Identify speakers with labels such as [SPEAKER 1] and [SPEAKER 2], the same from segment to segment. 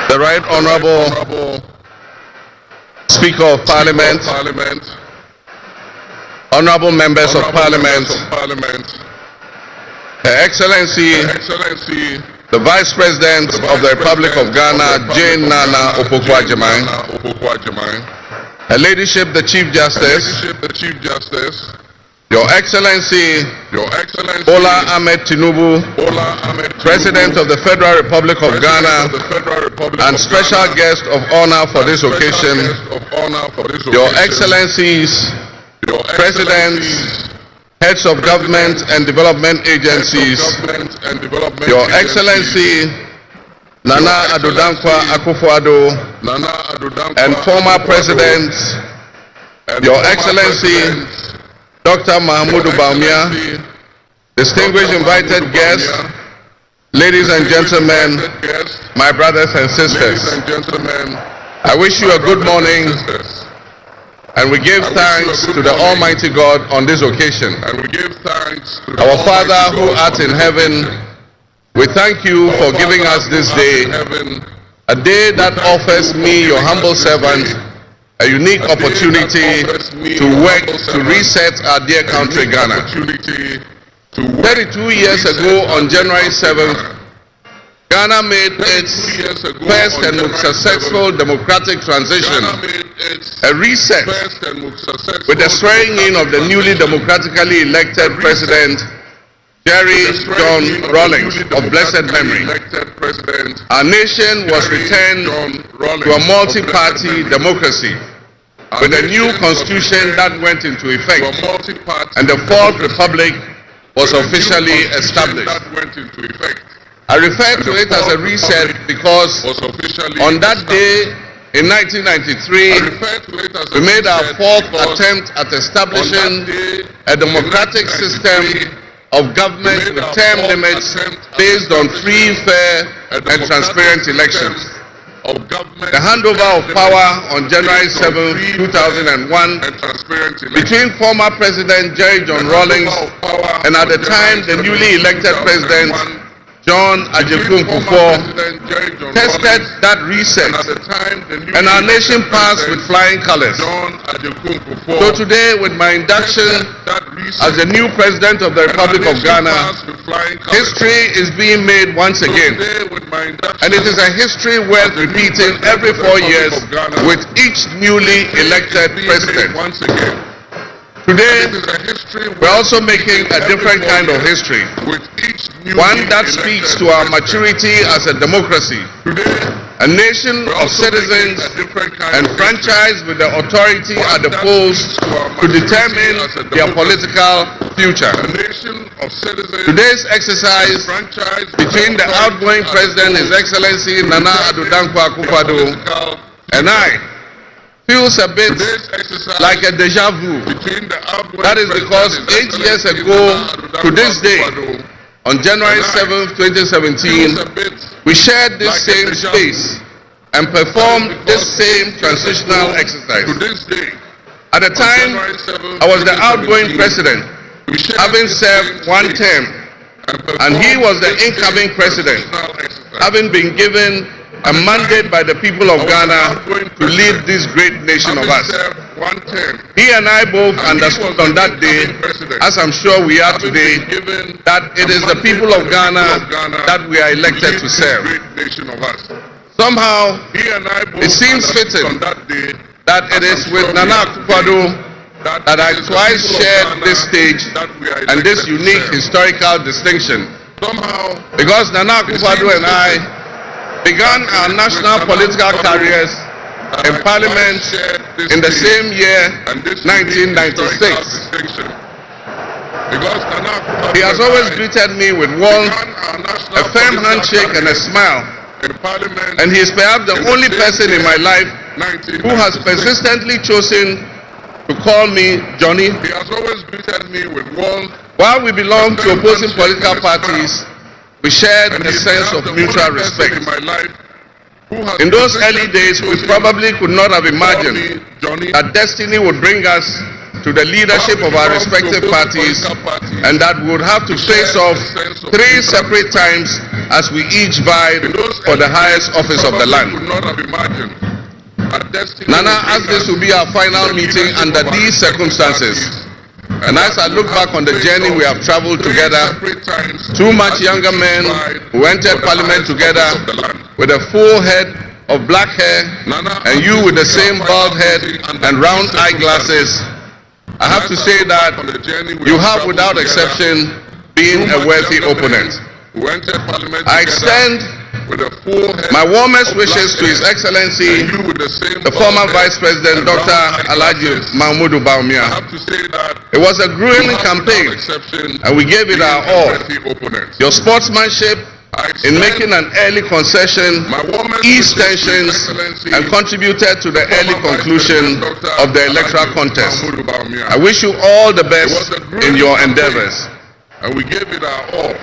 [SPEAKER 1] The Right Honorable Speaker of Parliament, Honorable Members of Parliament, Her Excellency, the Vice President of the Republic of Ghana, Jane Nana Opoku-Agyeman, Her Ladyship, the Chief Justice, Your Excellency, Bola Ahmed Tinubu, President of the Federal Republic of Ghana, and special guest of honor for this occasion, Your Excellencies, Presidents, Heads of Government and Development Agencies, Your Excellency, Nana Addo Akufo-Addo, and former Presidents, Your Excellency, Dr. Mahamudu Bawumia, distinguished invited guests, ladies and gentlemen, my brothers and sisters, I wish you a good morning, and we give thanks to the Almighty God on this occasion. Our Father who art in heaven, we thank you for giving us this day, a day that offers me, your humble servant, a unique opportunity to work to reset our dear country, Ghana. 32 years ago, on January 7th, Ghana made its first and most successful democratic transition, a reset with the swearing in of the newly democratically elected President, Jerry John Rawlings, of blessed memory. Our nation was returned to a multi-party democracy with a new constitution that went into effect, and the Fourth Republic was officially established. I refer to it as a reset because on that day in 1993, we made our fourth attempt at establishing a democratic system of government with term limits based on free, fair, and transparent elections. The handover of power on January 7, 2001 between former President Jerry John Rawlings and at the time the newly elected President John Addo tested that reset, and our nation passed with flying colors. So today, with my induction as the new President of the Republic of Ghana, history is being made once again, and it is a history worth repeating every 4 years with each newly elected President. Today, we're also making a different kind of history, one that speaks to our maturity as a democracy, a nation of citizens enfranchised with the authority at the polls to determine their political future. Today's exercise between the outgoing President, His Excellency Nana Addo Akufo-Addo, and I feels a bit like a deja vu. That is because 8 years ago to this day, on January 7th, 2017, we shared this same space and performed this same transitional exercise. At the time, I was the outgoing President, having served one term, and he was the incoming President, having been given a mandate by the people of Ghana to lead this great nation of us. He and I both understood on that day, as I'm sure we are today, that it is the people of Ghana that we are elected to serve. Somehow, it seems fitting that it is with Nana Akufo-Addo that I twice shared this stage and this unique historical distinction. Because Nana Akufo-Addo and I began our national political careers in Parliament in the same year, 1996. He has always greeted me with warmth, a firm handshake and a smile, and he is perhaps the only person in my life who has persistently chosen to call me Johnny. While we belong to opposing political parties, we shared a sense of mutual respect. In those early days, we probably could not have imagined that destiny would bring us to the leadership of our respective parties, and that we would have to face off 3 separate times as we each vied for the highest office of the land. Nana, as this will be our final meeting under these circumstances, and as I look back on the journey we have traveled together, two much younger men who entered Parliament together with a full head of black hair, and you with the same bald head and round eyeglasses, I have to say that you have, without exception, been a worthy opponent. I extend my warmest wishes to His Excellency, the former Vice President, Dr. Alhaji Mahmudu Bawumia. It was a grueling campaign, and we gave it our all. Your sportsmanship in making an early concession eased tensions and contributed to the early conclusion of the electoral contest. I wish you all the best in your endeavors. And we gave it our all.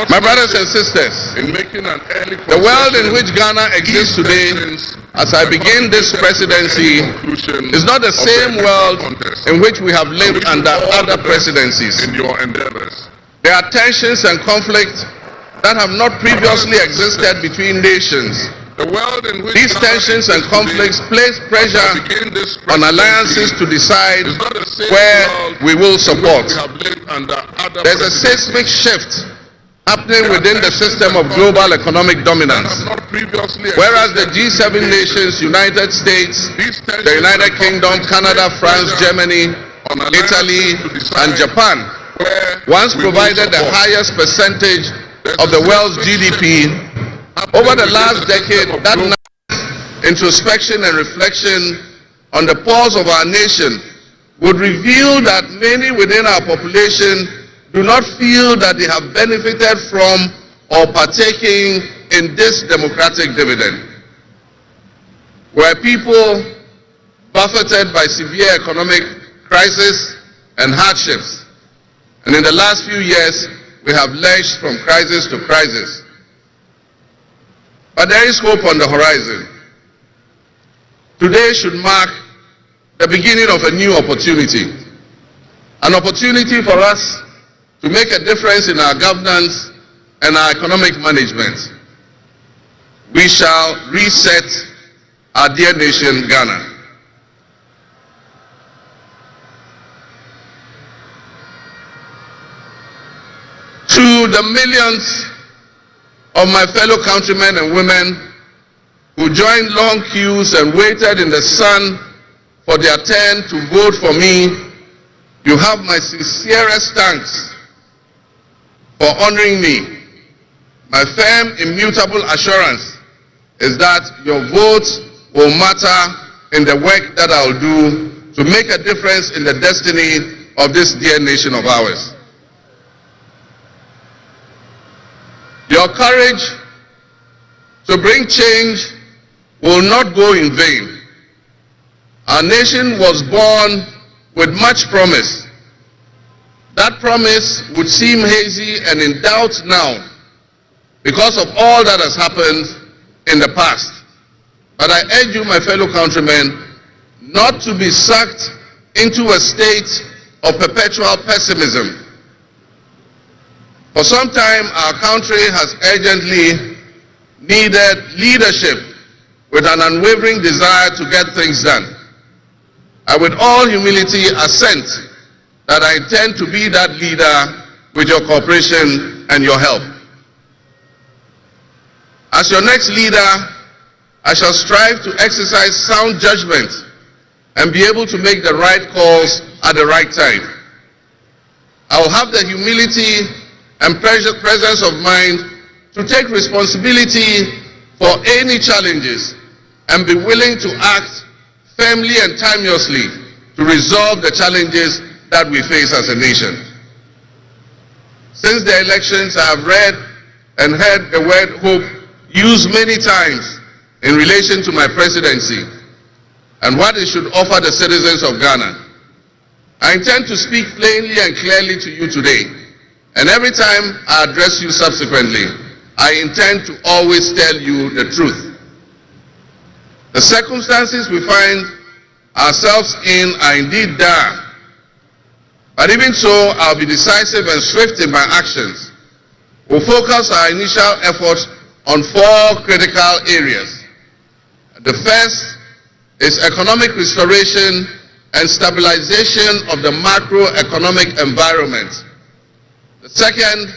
[SPEAKER 1] My brothers and sisters, the world in which Ghana exists today, as I begin this presidency, is not the same world in which we have lived under other presidencies. There are tensions and conflicts that have not previously existed between nations. These tensions and conflicts place pressure on alliances to decide where we will support. There's a seismic shift happening within the system of global economic dominance. Whereas the G7 nations, United States, the United Kingdom, Canada, France, Germany, Italy, and Japan once provided the highest percentage of the world's GDP, over the last decade, that introspection and reflection on the pulse of our nation would reveal that many within our population do not feel that they have benefited from or partaking in this democratic dividend. Where people buffeted by severe economic crisis and hardships, and in the last few years, we have lurched from crisis to crisis. But there is hope on the horizon. Today should mark the beginning of a new opportunity. An opportunity for us to make a difference in our governance and our economic management. We shall reset our dear nation, Ghana. To the millions of my fellow countrymen and women who joined long queues and waited in the sun for their turn to vote for me, you have my sincerest thanks for honoring me. My firm, immutable assurance is that your votes will matter in the work that I'll do to make a difference in the destiny of this dear nation of ours. Your courage to bring change will not go in vain. Our nation was born with much promise. That promise would seem hazy and in doubt now because of all that has happened in the past. But I urge you, my fellow countrymen, not to be sucked into a state of perpetual pessimism. For some time, our country has urgently needed leadership with an unwavering desire to get things done. I, with all humility, assent that I intend to be that leader with your cooperation and your help. As your next leader, I shall strive to exercise sound judgment and be able to make the right calls at the right time. I will have the humility and presence of mind to take responsibility for any challenges and be willing to act firmly and timelessly to resolve the challenges that we face as a nation. Since the elections, I have read and heard the word hope used many times in relation to my presidency and what it should offer the citizens of Ghana. I intend to speak plainly and clearly to you today, and every time I address you subsequently, I intend to always tell you the truth. The circumstances we find ourselves in are indeed dire, but even so, I'll be decisive and swift in my actions We'll focus our initial efforts on 4 critical areas. The first is economic restoration and stabilization of the macroeconomic environment. The second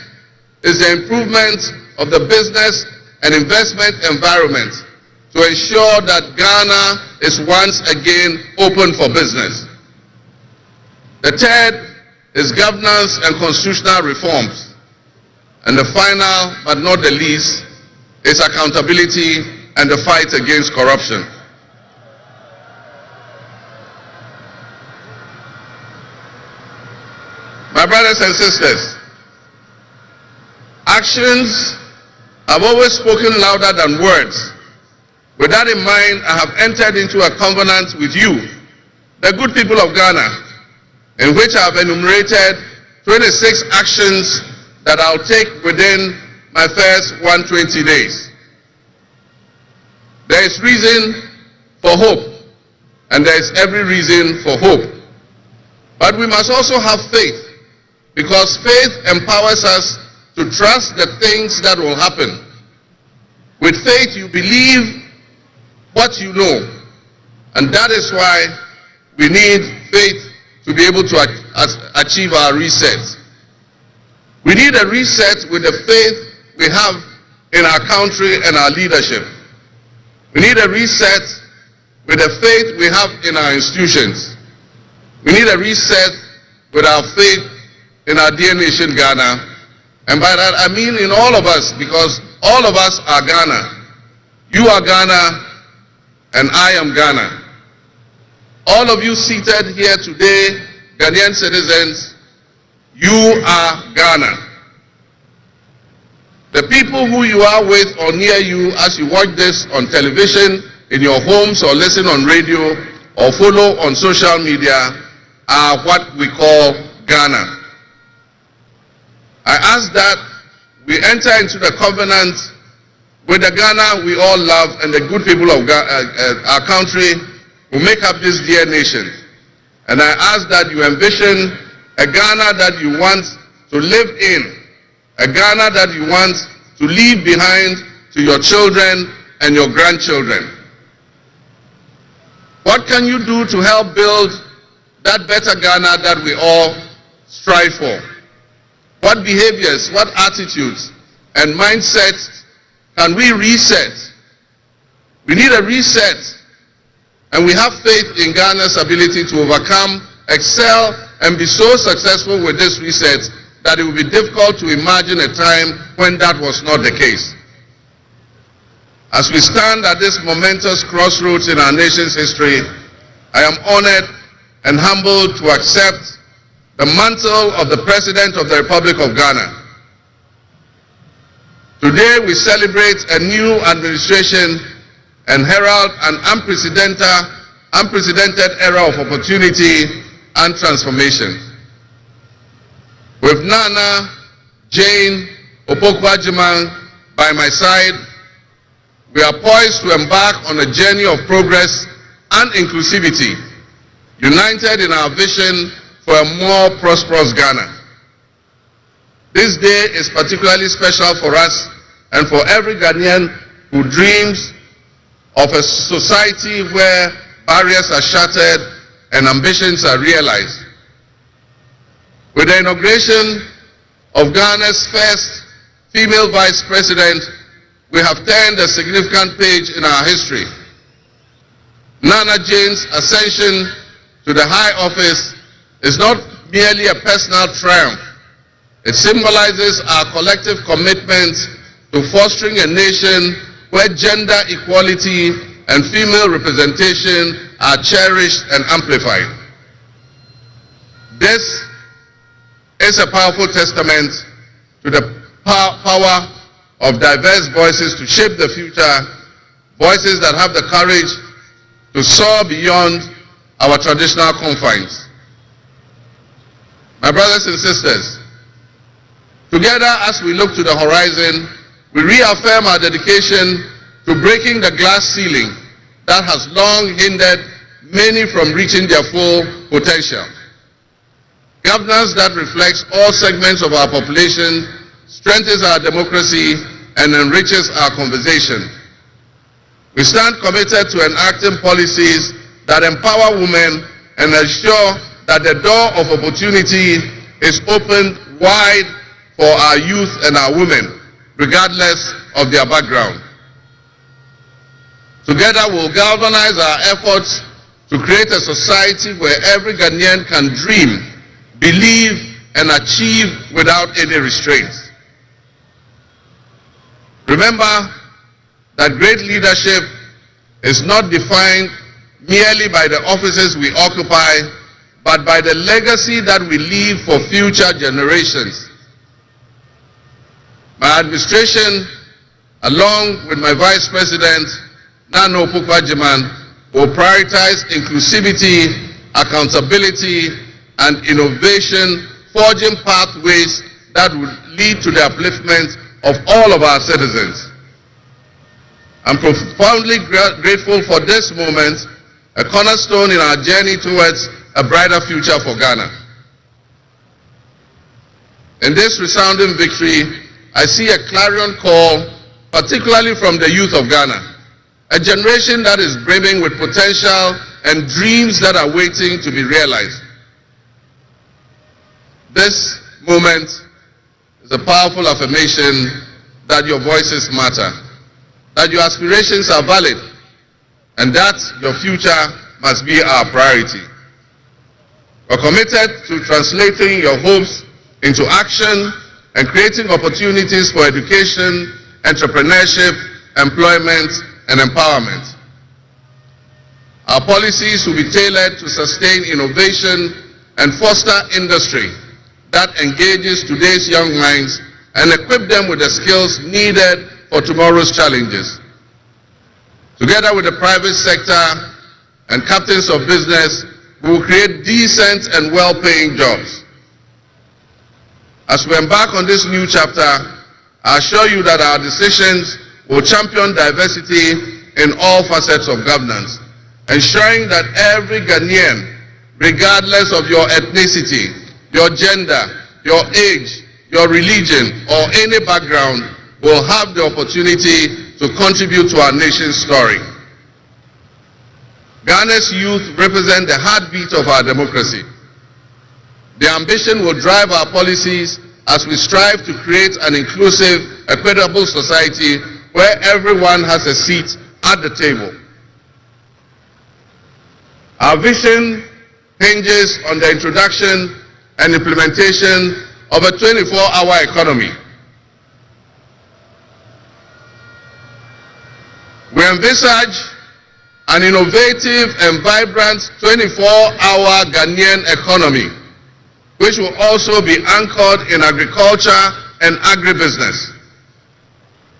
[SPEAKER 1] is the improvement of the business and investment environment to ensure that Ghana is once again open for business. The third is governance and constitutional reforms. And the final, but not the least, is accountability and the fight against corruption. My brothers and sisters, actions have always spoken louder than words. With that in mind, I have entered into a covenant with you, the good people of Ghana, in which I have enumerated 26 actions that I'll take within my first 120 days. There is reason for hope, and there is every reason for hope. But we must also have faith, because faith empowers us to trust the things that will happen. With faith, you believe what you know, and that is why we need faith to be able to achieve our reset. We need a reset with the faith we have in our country and our leadership. We need a reset with the faith we have in our institutions. We need a reset with our faith in our dear nation, Ghana. And by that I mean in all of us, because all of us are Ghana. You are Ghana, and I am Ghana. All of you seated here today, Ghanaian citizens, you are Ghana. The people who you are with or near you as you watch this on television, in your homes, or listen on radio, or follow on social media are what we call Ghana. I ask that we enter into the covenant with the Ghana we all love and the good people of our country who make up this dear nation. And I ask that you envision a Ghana that you want to live in, a Ghana that you want to leave behind to your children and your grandchildren. What can you do to help build that better Ghana that we all strive for? What behaviors, what attitudes and mindsets can we reset? We need a reset, and we have faith in Ghana's ability to overcome, excel, and be so successful with this reset that it will be difficult to imagine a time when that was not the case. As we stand at this momentous crossroads in our nation's history, I am honored and humbled to accept the mantle of the President of the Republic of Ghana. Today we celebrate a new administration and herald an unprecedented era of opportunity and transformation. With Nana Jane Opoku-Agyeman by my side, we are poised to embark on a journey of progress and inclusivity, united in our vision for a more prosperous Ghana. This day is particularly special for us and for every Ghanaian who dreams of a society where barriers are shattered and ambitions are realized. With the inauguration of Ghana's first female vice president, we have turned a significant page in our history. Nana Jane's ascension to the high office is not merely a personal triumph. It symbolizes our collective commitment to fostering a nation where gender equality and female representation are cherished and amplified. This is a powerful testament to the power of diverse voices to shape the future, voices that have the courage to soar beyond our traditional confines. My brothers and sisters, together as we look to the horizon, we reaffirm our dedication to breaking the glass ceiling that has long hindered many from reaching their full potential. Governance that reflects all segments of our population, strengthens our democracy, and enriches our conversation. We stand committed to enacting policies that empower women and ensure that the door of opportunity is opened wide for our youth and our women, regardless of their background. Together, we'll galvanize our efforts to create a society where every Ghanaian can dream, believe, and achieve without any restraints. Remember that great leadership is not defined merely by the offices we occupy, but by the legacy that we leave for future generations. My administration, along with my Vice President, Nana Opoku-Agyeman, will prioritize inclusivity, accountability, and innovation, forging pathways that will lead to the upliftment of all of our citizens. I'm profoundly grateful for this moment, a cornerstone in our journey towards a brighter future for Ghana. In this resounding victory, I see a clarion call, particularly from the youth of Ghana, a generation that is brimming with potential and dreams that are waiting to be realized. This moment is a powerful affirmation that your voices matter, that your aspirations are valid, and that your future must be our priority. We're committed to translating your hopes into action and creating opportunities for education, entrepreneurship, employment, and empowerment. Our policies will be tailored to sustain innovation and foster industry that engages today's young minds and equip them with the skills needed for tomorrow's challenges. Together with the private sector and captains of business, we will create decent and well-paying jobs. As we embark on this new chapter, I assure you that our decisions will champion diversity in all facets of governance, ensuring that every Ghanaian, regardless of your ethnicity, your gender, your age, your religion, or any background, will have the opportunity to contribute to our nation's story. Ghana's youth represent the heartbeat of our democracy. Their ambition will drive our policies as we strive to create an inclusive, equitable society where everyone has a seat at the table. Our vision hinges on the introduction and implementation of a 24-hour economy. We envisage an innovative and vibrant 24-hour Ghanaian economy, which will also be anchored in agriculture and agribusiness.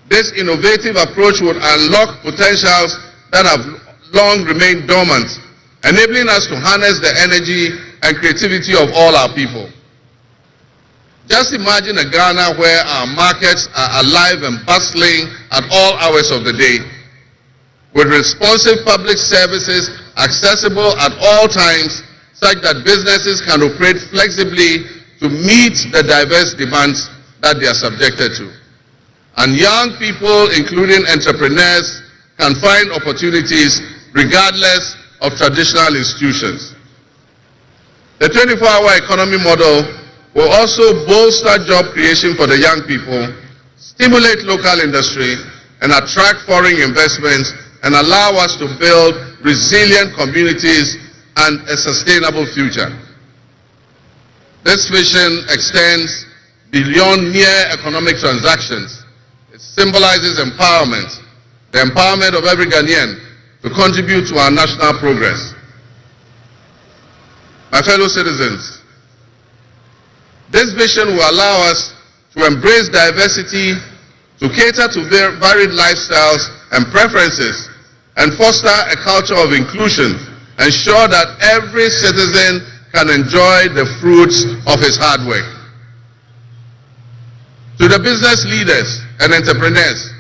[SPEAKER 1] This innovative approach would unlock potentials that have long remained dormant, enabling us to harness the energy and creativity of all our people. Just imagine a Ghana where our markets are alive and bustling at all hours of the day, with responsive public services accessible at all times, such that businesses can operate flexibly to meet the diverse demands that they are subjected to. And young people, including entrepreneurs, can find opportunities regardless of traditional institutions. The 24-hour economy model will also bolster job creation for the young people, stimulate local industry, and attract foreign investments, and allow us to build resilient communities and a sustainable future. This vision extends beyond mere economic transactions. It symbolizes empowerment, the empowerment of every Ghanaian to contribute to our national progress. My fellow citizens, this vision will allow us to embrace diversity, to cater to varied lifestyles and preferences, and foster a culture of inclusion, ensure that every citizen can enjoy the fruits of his hard work. To the business leaders and entrepreneurs,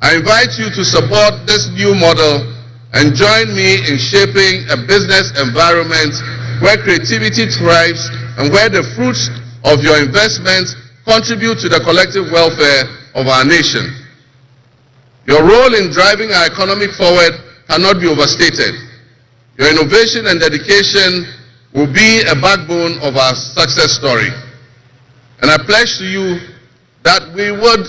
[SPEAKER 1] I invite you to support this new model and join me in shaping a business environment where creativity thrives and where the fruits of your investments contribute to the collective welfare of our nation. Your role in driving our economy forward cannot be overstated. Your innovation and dedication will be a backbone of our success story. And I pledge to you that we would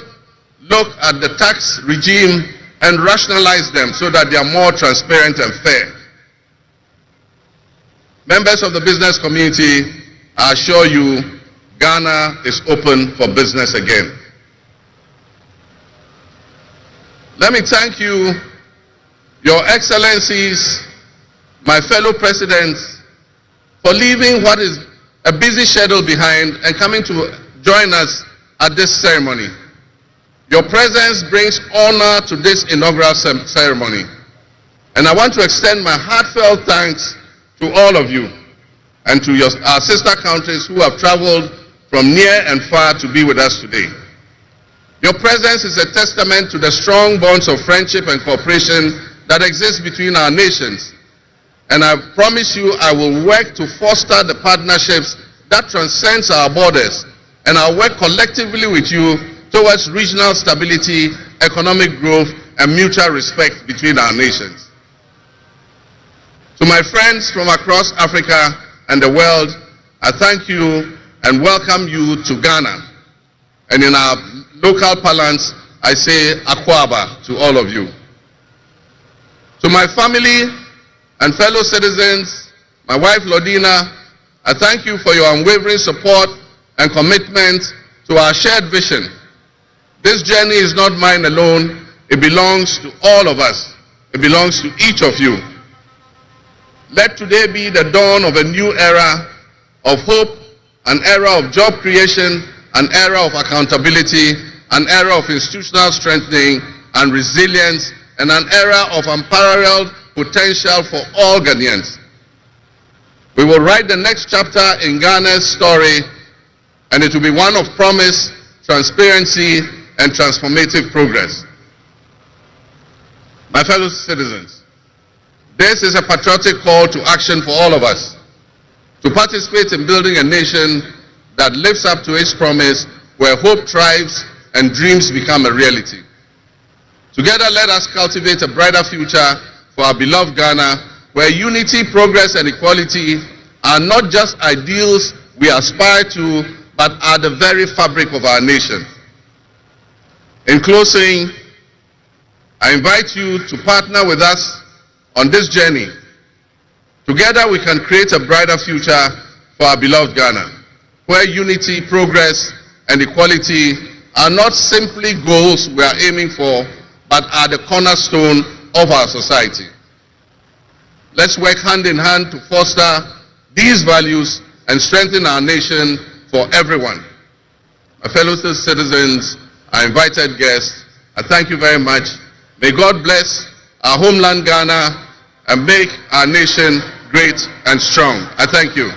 [SPEAKER 1] look at the tax regime and rationalize them so that they are more transparent and fair. Members of the business community, I assure you, Ghana is open for business again. Let me thank you, Your Excellencies, my fellow presidents, for leaving what is a busy schedule behind and coming to join us at this ceremony. Your presence brings honor to this inaugural ceremony. And I want to extend my heartfelt thanks to all of you and to our sister countries who have traveled from near and far to be with us today. Your presence is a testament to the strong bonds of friendship and cooperation that exist between our nations. And I promise you I will work to foster the partnerships that transcends our borders, and I'll work collectively with you towards regional stability, economic growth, and mutual respect between our nations. To my friends from across Africa and the world, I thank you and welcome you to Ghana. And in our local parlance, I say Akwaba to all of you. To my family and fellow citizens, my wife Lodina, I thank you for your unwavering support and commitment to our shared vision. This journey is not mine alone, it belongs to all of us. It belongs to each of you. Let today be the dawn of a new era of hope, an era of job creation, an era of accountability, an era of institutional strengthening and resilience, and an era of unparalleled potential for all Ghanaians. We will write the next chapter in Ghana's story, and it will be one of promise, transparency, and transformative progress. My fellow citizens, this is a patriotic call to action for all of us to participate in building a nation that lives up to its promise, where hope thrives and dreams become a reality. Together, let us cultivate a brighter future for our beloved Ghana, where unity, progress, and equality are not just ideals we aspire to, but are the very fabric of our nation. In closing, I invite you to partner with us on this journey. Together, we can create a brighter future for our beloved Ghana, where unity, progress, and equality are not simply goals we are aiming for, but are the cornerstone of our society. Let's work hand in hand to foster these values and strengthen our nation for everyone. My fellow citizens, our invited guests, I thank you very much. May God bless our homeland Ghana and make our nation great and strong. I thank you.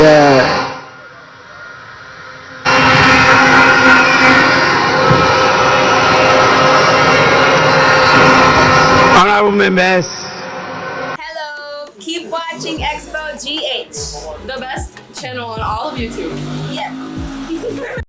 [SPEAKER 2] Yeah. Honorable members.
[SPEAKER 3] Hello, keep watching Expo GH, the best channel on all of YouTube. Yes.